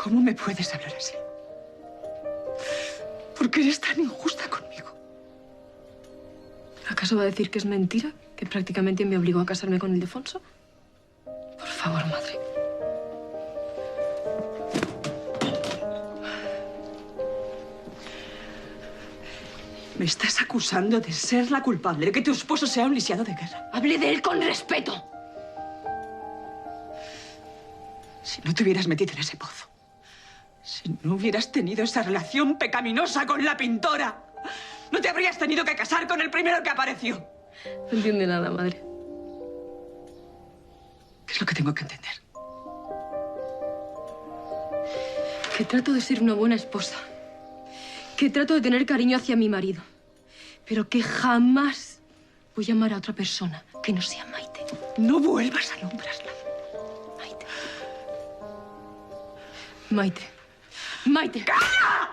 ¿Cómo me puedes hablar así? ¿Por qué eres tan injusta conmigo? ¿Acaso va a decir que es mentira? ¿Que prácticamente me obligó a casarme con Ildefonso? Por favor, madre. Me estás acusando de ser la culpable de que tu esposo sea un lisiado de guerra. Hable de él con respeto. Si no te hubieras metido en ese pozo, si no hubieras tenido esa relación pecaminosa con la pintora, no te habrías tenido que casar con el primero que apareció. No entiende nada, madre. ¿Qué es lo que tengo que entender? Que trato de ser una buena esposa. Que trato de tener cariño hacia mi marido. Pero que jamás voy a amar a otra persona que no sea Maite. No vuelvas a nombrarla. Maite. Maite. Maite. ¡Calla!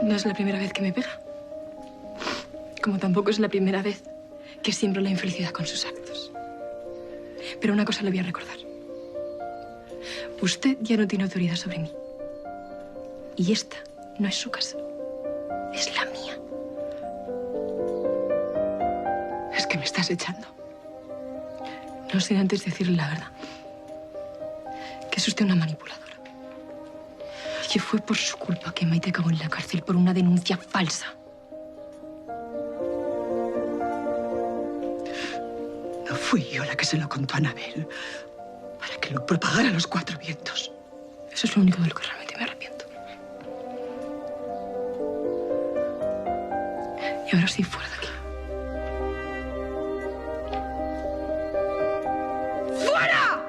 No es la primera vez que me pega. Como tampoco es la primera vez que siembro la infelicidad con sus actos. Pero una cosa le voy a recordar. Usted ya no tiene autoridad sobre mí. Y esta no es su casa. Es la mía. Es que me estás echando. No sin antes decirle la verdad. Que es usted una manipuladora. Que fue por su culpa que Maite acabó en la cárcel por una denuncia falsa. No fui yo la que se lo contó a Anabel para que lo propagara a los cuatro vientos. Eso es lo único de lo que realmente me arrepiento. Y ahora sí, fuera de aquí. ¡Fuera!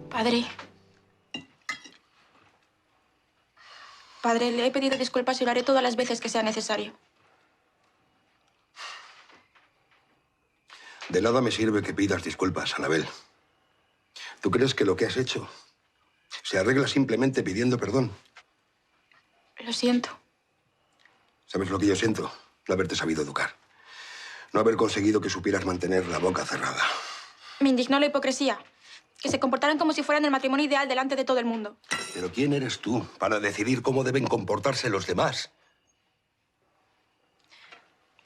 Padre. Padre, le he pedido disculpas y lo haré todas las veces que sea necesario. De nada me sirve que pidas disculpas, Anabel. ¿Tú crees que lo que has hecho se arregla simplemente pidiendo perdón? Lo siento. ¿Sabes lo que yo siento? No haberte sabido educar. No haber conseguido que supieras mantener la boca cerrada. Me indignó la hipocresía. Que se comportaran como si fueran el matrimonio ideal delante de todo el mundo. Pero ¿quién eres tú para decidir cómo deben comportarse los demás?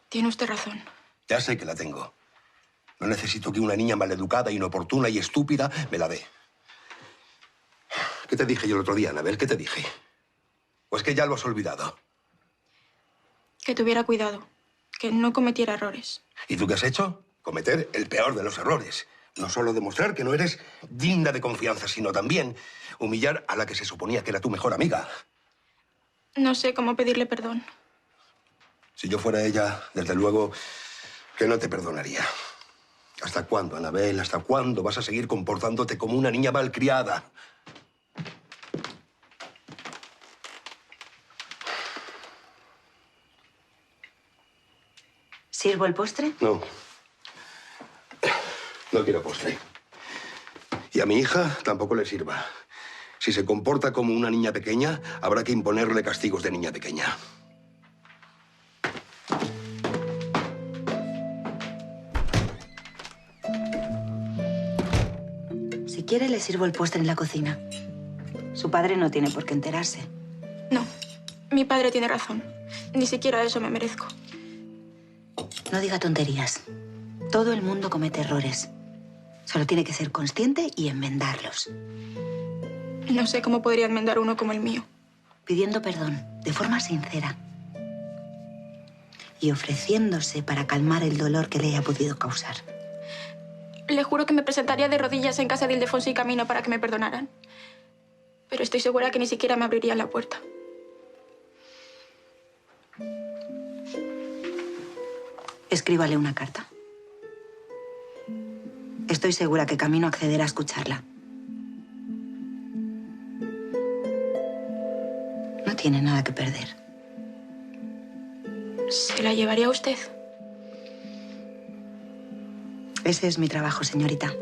Tiene usted razón. Ya sé que la tengo. No necesito que una niña maleducada, inoportuna y estúpida me la dé. ¿Qué te dije yo el otro día, Anabel? ¿Qué te dije? ¿O es que ya lo has olvidado? Que tuviera cuidado. Que no cometiera errores. ¿Y tú qué has hecho? Cometer el peor de los errores. No solo demostrar que no eres digna de confianza, sino también humillar a la que se suponía que era tu mejor amiga. No sé cómo pedirle perdón. Si yo fuera ella, desde luego que no te perdonaría. ¿Hasta cuándo, Anabel? ¿Hasta cuándo vas a seguir comportándote como una niña malcriada? ¿Sirvo el postre? No. No quiero postre. Y a mi hija tampoco le sirva. Si se comporta como una niña pequeña, habrá que imponerle castigos de niña pequeña. Si quiere, le sirvo el postre en la cocina. Su padre no tiene por qué enterarse. No. Mi padre tiene razón. Ni siquiera eso me merezco. No diga tonterías. Todo el mundo comete errores. Solo tiene que ser consciente y enmendarlos. No sé cómo podría enmendar uno como el mío. Pidiendo perdón, de forma sincera. Y ofreciéndose para calmar el dolor que le haya podido causar. Le juro que me presentaría de rodillas en casa de Ildefonso y Camino para que me perdonaran. Pero estoy segura que ni siquiera me abrirían la puerta. Escríbale una carta. Estoy segura que Camino accederá a escucharla. No tiene nada que perder. ¿Se la llevaría usted? Ese es mi trabajo, señorita.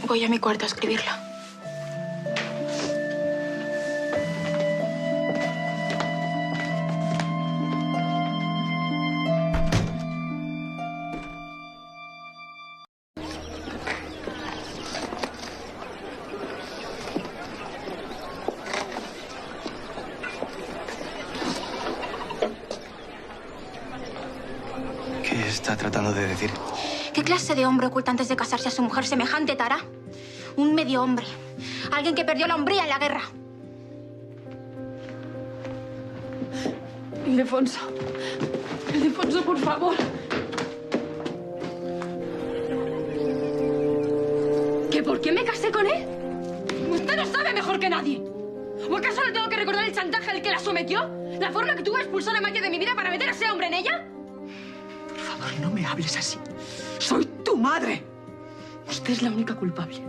Voy a mi cuarto a escribirla. ¿Qué está tratando de decir? ¿Qué clase de hombre oculta antes de casarse a su mujer semejante tara? Un medio hombre. Alguien que perdió la hombría en la guerra. Ildefonso. Ildefonso, por favor. ¿Que por qué me casé con él? Usted lo sabe mejor que nadie. ¿O acaso le tengo que recordar el chantaje al que la sometió? ¿La forma que tuvo de expulsar a Maite de mi vida para meter a ese hombre en ella? Por favor, no me hables así. Soy tu madre. Usted es la única culpable.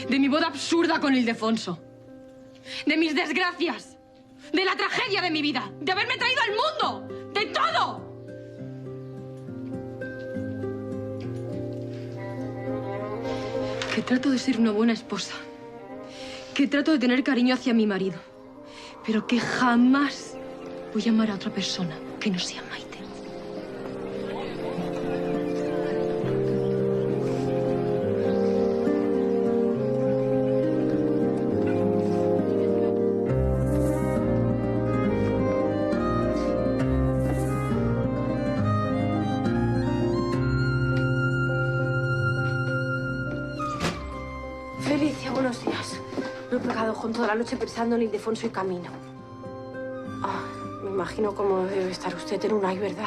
De mi boda absurda con Ildefonso. De mis desgracias. De la tragedia de mi vida. De haberme traído al mundo. ¡De todo! Que trato de ser una buena esposa. Que trato de tener cariño hacia mi marido. Pero que jamás voy a amar a otra persona que no sea Maite. Felicia, buenos días. No he pegado con toda la noche pensando en Ildefonso y Camino. Me imagino cómo debe estar usted en Unai, ¿verdad?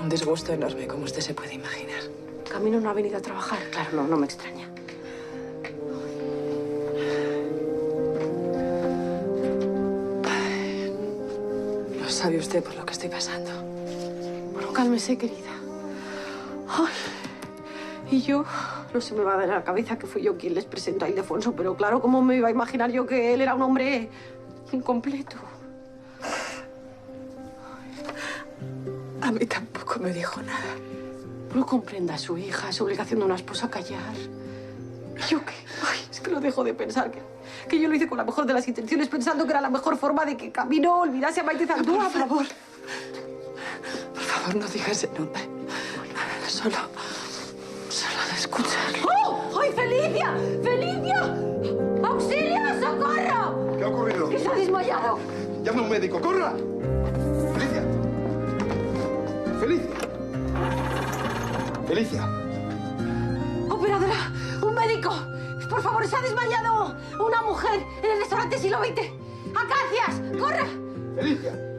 Un disgusto enorme, como usted se puede imaginar. Camino no ha venido a trabajar. Claro, no me extraña. No sabe usted por lo que estoy pasando. Bueno, cálmese, querida. Ay, y yo... No se me va a dar a la cabeza que fui yo quien les presentó a Ildefonso, pero claro, ¿cómo me iba a imaginar yo que él era un hombre incompleto? A mí tampoco me dijo nada. No comprenda a su hija, es obligación de una esposa callar. ¿Y yo qué? Ay, es que lo dejo de pensar, que yo lo hice con la mejor de las intenciones, pensando que era la mejor forma de que Camino olvidase a Maite Zaldúa. Por favor, no diga ese nombre. Solo de escucharlo. ¡Oh! ¡Ay, Felicia! ¡Felicia! ¡Auxilio! ¡Socorro! ¿Qué ha ocurrido? ¡Que se ha desmayado! Llame a un médico, corra. Felicia. Felicia. Felicia. ¡Operadora! ¡Un médico! Por favor, se ha desmayado una mujer en el restaurante Siglo XX. ¡Acacias! ¡Corra! Felicia.